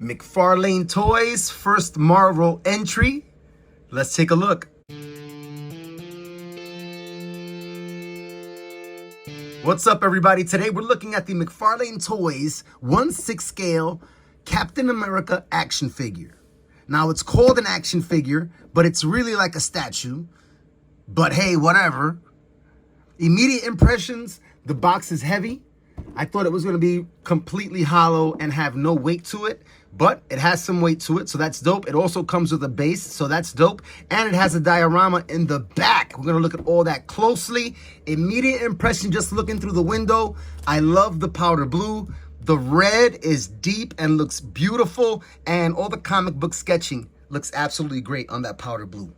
McFarlane Toys, first Marvel entry. Let's take a look. What's up, everybody? Today we're looking at the McFarlane Toys 1/6 scale Captain America action figure. Now, it's called an action figure, but it's really like a statue. But hey, whatever. Immediate impressions, the box is heavy. I thought it was going to be completely hollow and have no weight to it, but it has some weight to it, so that's dope. It also comes with a base, so that's dope. And it has a diorama in the back. We're going to look at all that closely. Immediate impression just looking through the window. I love the powder blue. The red is deep and looks beautiful, and all the comic book sketching looks absolutely great on that powder blue.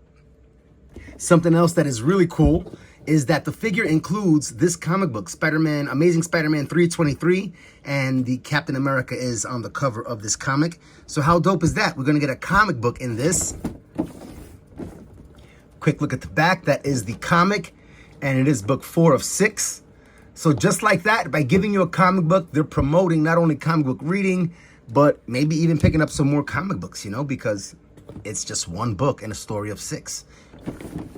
Something else that is really cool is that the figure includes this comic book, Spider-Man, Amazing Spider-Man 323, and the Captain America is on the cover of this comic. So how dope is that? We're gonna get a comic book in this. Quick look at the back, that is the comic, and it is book 4 of 6. So just like that, by giving you a comic book, they're promoting not only comic book reading, but maybe even picking up some more comic books, you know, because it's just one book and a story of 6.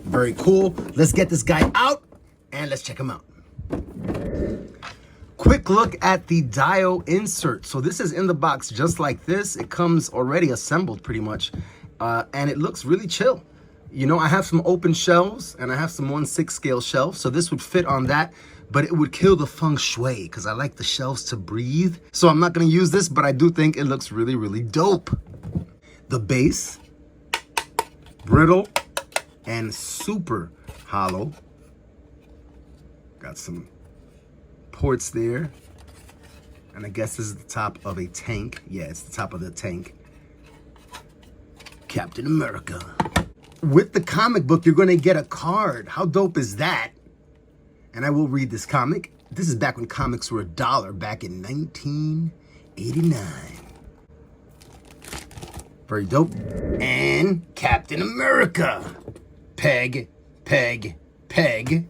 Very cool. Let's get this guy out and let's check him out. Quick look at the dio insert. So this is in the box just like this. It comes already assembled pretty much, and it looks really chill. You know, I have some open shelves and I have some 1/6 scale shelves, so this would fit on that, but it would kill the feng shui because I like the shelves to breathe. So I'm not going to use this, but I do think it looks really, really dope. The base, brittle and super hollow. Got some ports there. And I guess this is the top of a tank. Yeah, it's the top of the tank. Captain America. With the comic book, you're gonna get a card. How dope is that? And I will read this comic. This is back when comics were $1, back in 1989. Very dope. And Captain America. Peg, peg, peg.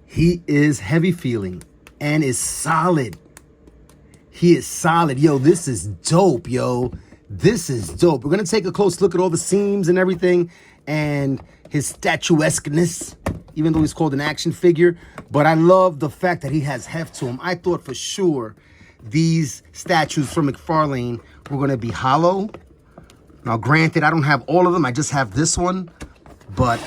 He is heavy feeling and is solid. He is solid. Yo, this is dope, yo. This is dope. We're going to take a close look at all the seams and everything and his statuesqueness, even though he's called an action figure. But I love the fact that he has heft to him. I thought for sure these statues from McFarlane were going to be hollow. Now, granted, I don't have all of them. I just have this one. But,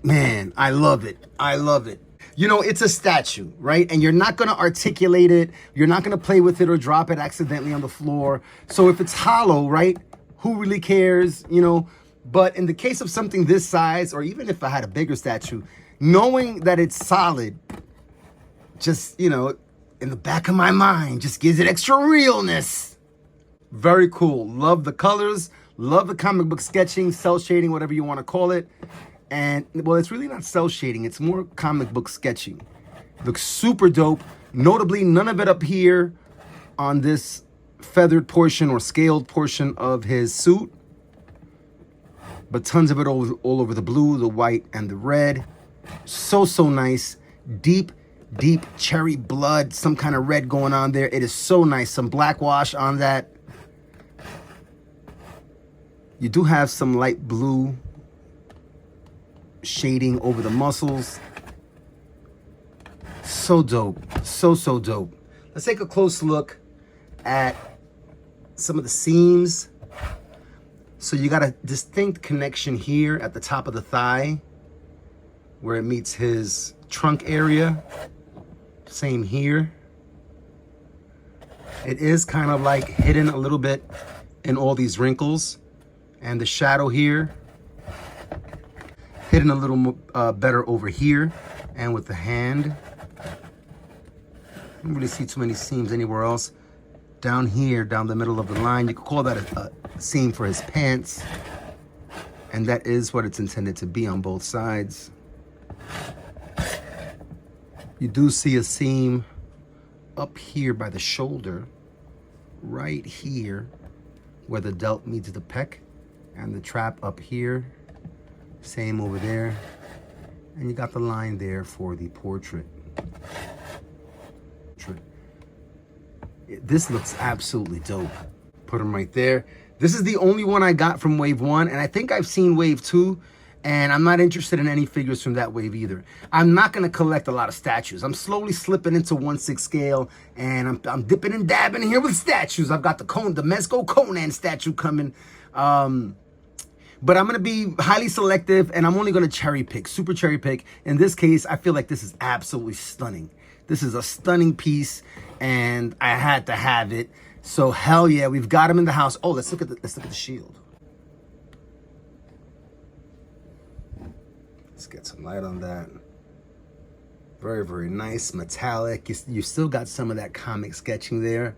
man, I love it. I love it. You know, it's a statue, right? And you're not going to articulate it. You're not going to play with it or drop it accidentally on the floor. So if it's hollow, right, who really cares, you know? But in the case of something this size, or even if I had a bigger statue, knowing that it's solid, just, you know, in the back of my mind, just gives it extra realness. Very cool. Love the colors. Love the comic book sketching, cell shading, whatever you want to call it. And, well, it's really not cell shading. It's more comic book sketching. Looks super dope. Notably, none of it up here on this feathered portion or scaled portion of his suit. But tons of it all over the blue, the white, and the red. So, so nice. Deep, deep cherry blood. Some kind of red going on there. It is so nice. Some black wash on that. You do have some light blue shading over the muscles. So dope. So, so dope. Let's take a close look at some of the seams. So you got a distinct connection here at the top of the thigh where it meets his trunk area. Same here. It is kind of like hidden a little bit in all these wrinkles. And the shadow here, hidden a little better over here. And with the hand, I don't really see too many seams anywhere else. Down here, down the middle of the line, you could call that a seam for his pants. And that is what it's intended to be on both sides. You do see a seam up here by the shoulder, right here, where the delt meets the pec. And the trap up here, same over there. And you got the line there for the portrait. This looks absolutely dope. Put them right there. This is the only one I got from wave 1, and I think I've seen wave 2, and I'm not interested in any figures from that wave either. I'm not going to collect a lot of statues. I'm slowly slipping into 1/6 scale, and I'm dipping and dabbing here with statues. I've got the Mezco Conan statue coming. But I'm going to be highly selective, and I'm only going to cherry pick, super cherry pick. In this case, I feel like this is absolutely stunning. This is a stunning piece, and I had to have it. So hell yeah, we've got him in the house. Oh, let's look at the shield. Let's get some light on that. Very, very nice, metallic. You still got some of that comic sketching there,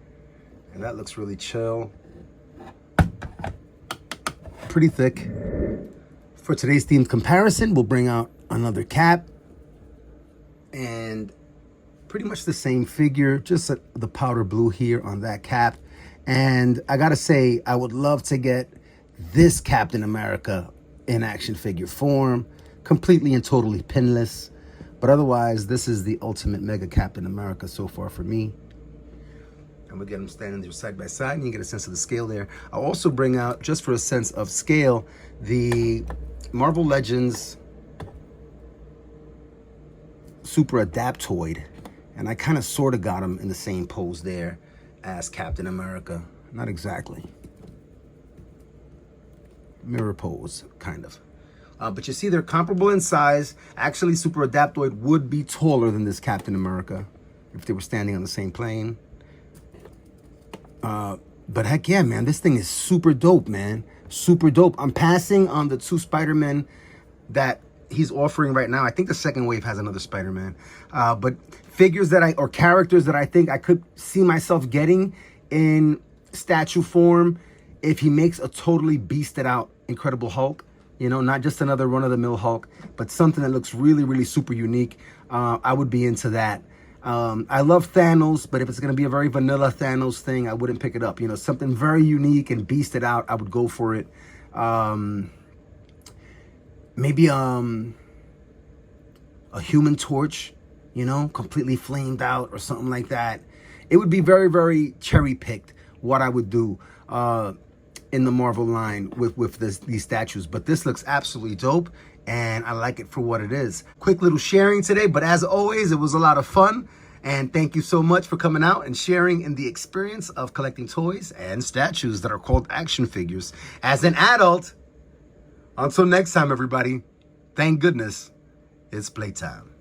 and that looks really chill. Pretty thick. For today's themed comparison, we'll bring out another cap, and pretty much the same figure, just the powder blue here on that cap. And I gotta say, I would love to get this Captain America in action figure form, completely and totally pinless. But otherwise, this is the ultimate mega Captain America so far for me. And we'll get them standing there side by side, and you get a sense of the scale there. I'll also bring out, just for a sense of scale, the Marvel Legends Super Adaptoid. And I kind of sort of got him in the same pose there as Captain America. Not exactly. Mirror pose, kind of. But you see they're comparable in size. Actually, Super Adaptoid would be taller than this Captain America if they were standing on the same plane. But heck yeah, man, this thing is super dope, man. Super dope. I'm passing on the 2 Spider-Men that he's offering right now. I think the second wave has another Spider-Man. But figures or characters that I think I could see myself getting in statue form if he makes a totally beasted out Incredible Hulk. You know, not just another run-of-the-mill Hulk, but something that looks really, really super unique. I would be into that. I love Thanos, but if it's going to be a very vanilla Thanos thing, I wouldn't pick it up. You know, something very unique and beasted out, I would go for it. Maybe a Human Torch, you know, completely flamed out or something like that. It would be very, very cherry-picked what I would do in the Marvel line with these statues. But this looks absolutely dope, and I like it for what it is. Quick little sharing today, but as always, it was a lot of fun. And thank you so much for coming out and sharing in the experience of collecting toys and statues that are called action figures as an adult. Until next time, everybody, thank goodness it's playtime.